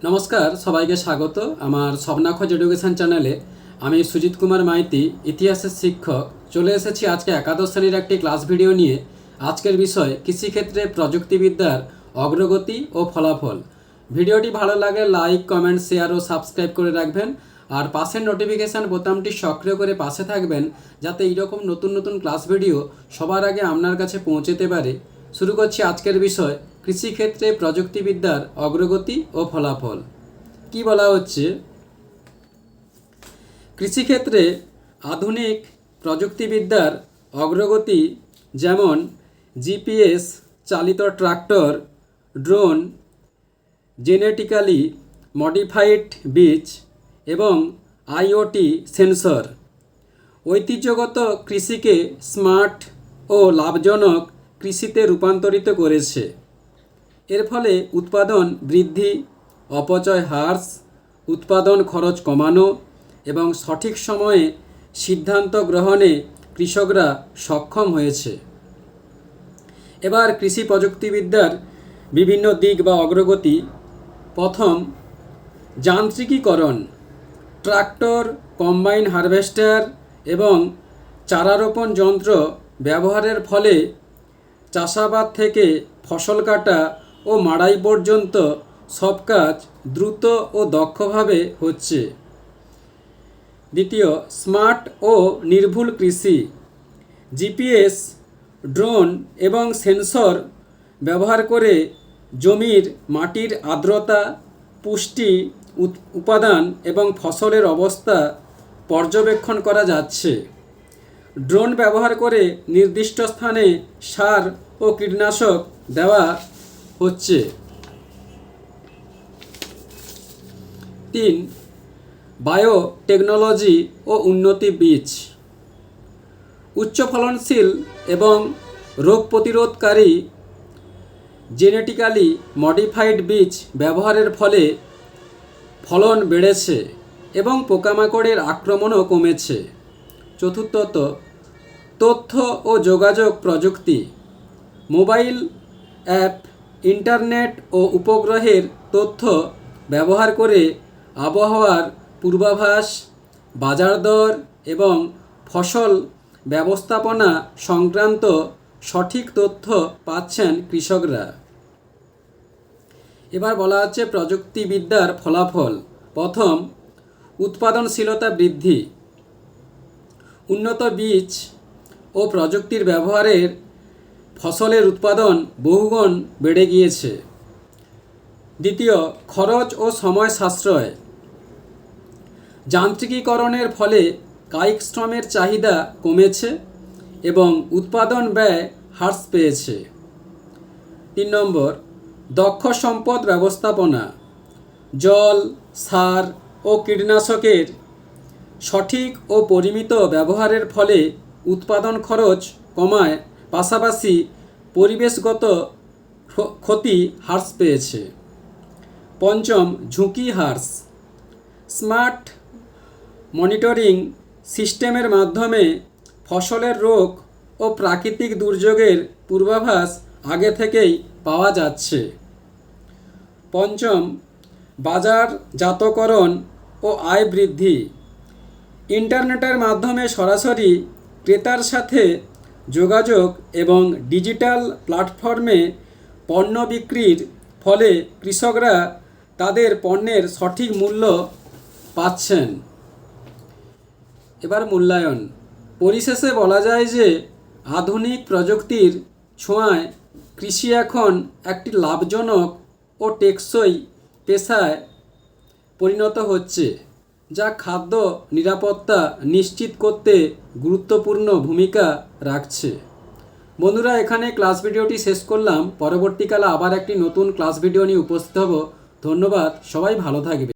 নমস্কার, সবাইকে স্বাগত আমার স্বপ্নাখোঁজ এডুকেশন চ্যানেলে। আমি সুজিত কুমার মাইতি, ইতিহাসের শিক্ষক। চলে এসেছি আজকে একাদশ শ্রেণীর একটি ক্লাস ভিডিও নিয়ে। আজকের বিষয় কৃষিক্ষেত্রে প্রযুক্তিবিদ্যার অগ্রগতি ও ফলাফল। ভিডিওটি ভালো লাগলে লাইক, কমেন্ট, শেয়ার ও সাবস্ক্রাইব করে রাখবেন। আর পাশের নোটিফিকেশান বোতামটি সক্রিয় করে পাশে থাকবেন, যাতে এইরকম নতুন নতুন ক্লাস ভিডিও সবার আগে আপনার কাছে পৌঁছতে পারে। শুরু করছি আজকের বিষয় কৃষিক্ষেত্রে প্রযুক্তিবিদ্যার অগ্রগতি ও ফলাফল। কি বলা হচ্ছে, কৃষিক্ষেত্রে আধুনিক প্রযুক্তিবিদ্যার অগ্রগতি যেমন জিপিএস চালিত ট্রাক্টর, ড্রোন, জেনেটিক্যালি মডিফাইড বীজ এবং আইওটি সেন্সর ঐতিহ্যগত কৃষিকে স্মার্ট ও লাভজনক কৃষিতে রূপান্তরিত করেছে। এর ফলে উৎপাদন বৃদ্ধি, অপচয় হ্রাস, উৎপাদন খরচ কমানো এবং সঠিক সময়ে সিদ্ধান্ত গ্রহণে কৃষকরা সক্ষম হয়েছে। এবার কৃষি প্রযুক্তিবিদ্যার বিভিন্ন দিক বা অগ্রগতি। প্রথম, যান্ত্রিকীকরণ। ট্রাক্টর, কম্বাইন হারভেস্টার এবং চারারোপণ যন্ত্র ব্যবহারের ফলে চাষাবাদ থেকে ফসল কাটা ও মাড়াই পর্যন্ত সব কাজ দ্রুত ও দক্ষভাবে হচ্ছে। দ্বিতীয়, স্মার্ট ও নির্ভুল কৃষি। জিপিএস, ড্রোন এবং সেন্সর ব্যবহার করে জমির মাটির আর্দ্রতা, পুষ্টি, উপাদান এবং ফসলের অবস্থা পর্যবেক্ষণ করা যাচ্ছে। ড্রোন ব্যবহার করে নির্দিষ্ট স্থানে সার ও কীটনাশক দেওয়া হচ্ছে। 3, বায়োটেকনোলজি ও উন্নতি বীজ। উচ্চ ফলনশীল এবং রোগ প্রতিরোধকারী জেনেটিক্যালি মডিফাইড বীজ ব্যবহারের ফলে ফলন বেড়েছে এবং পোকামাকড়ের আক্রমণও কমেছে। চতুর্থত, তথ্য ও যোগাযোগ প্রযুক্তি। মোবাইল অ্যাপ, ইন্টারনেট ও উপগ্রহের তথ্য ব্যবহার করে আবহাওয়ার পূর্বাভাস, বাজার দর এবং ফসল ব্যবস্থাপনা সংক্রান্ত সঠিক তথ্য পাচ্ছেন কৃষকরা। এবার বলা হচ্ছে প্রযুক্তিবিদ্যার ফলাফল। প্রথম, উৎপাদনশীলতা বৃদ্ধি। উন্নত বীজ ও প্রযুক্তির ব্যবহারের ফসলের উৎপাদন বহুগুণ বেড়ে গিয়েছে। দ্বিতীয়, খরচ ও সময় সাশ্রয়। যান্ত্রিকীকরণের ফলে কায়িক শ্রমের চাহিদা কমেছে এবং উৎপাদন ব্যয় হ্রাস পেয়েছে। 3 নম্বর, দক্ষ সম্পদ ব্যবস্থাপনা। জল, সার ও কীটনাশকের সঠিক ও পরিমিত ব্যবহারের ফলে উৎপাদন খরচ কমায়, পাশাপাশি পরিবেশগত ক্ষতি হ্রাস পেয়েছে। পঞ্চম, ঝুঁকি হ্রাস। স্মার্ট মনিটরিং সিস্টেমের মাধ্যমে ফসলের রোগ ও প্রাকৃতিক দুর্যোগের পূর্বাভাস আগে থেকেই পাওয়া যাচ্ছে। পঞ্চম, বাজারজাতকরণ ও আয় বৃদ্ধি। ইন্টারনেটের মাধ্যমে সরাসরি ক্রেতার সাথে যোগাযোগ এবং ডিজিটাল প্ল্যাটফর্মে পণ্য বিক্রির ফলে কৃষকরা তাদের পণ্যের সঠিক মূল্য পাচ্ছেন। এবার মূল্যায়ন। পরিশেষে বলা যায় যে আধুনিক প্রযুক্তির ছোঁয়ায় কৃষি এখন একটি লাভজনক ও টেকসই পেশায় পরিণত হচ্ছে, যা খাদ্য নিরাপত্তা নিশ্চিত করতে গুরুত্বপূর্ণ ভূমিকা রাখছে। বন্ধুরা, এখানে ক্লাস ভিডিওটি শেষ করলাম। পরবর্তীকালে আবার একটি নতুন ক্লাস ভিডিও নিয়ে উপস্থিত হব। ধন্যবাদ, সবাই ভালো থাকবে।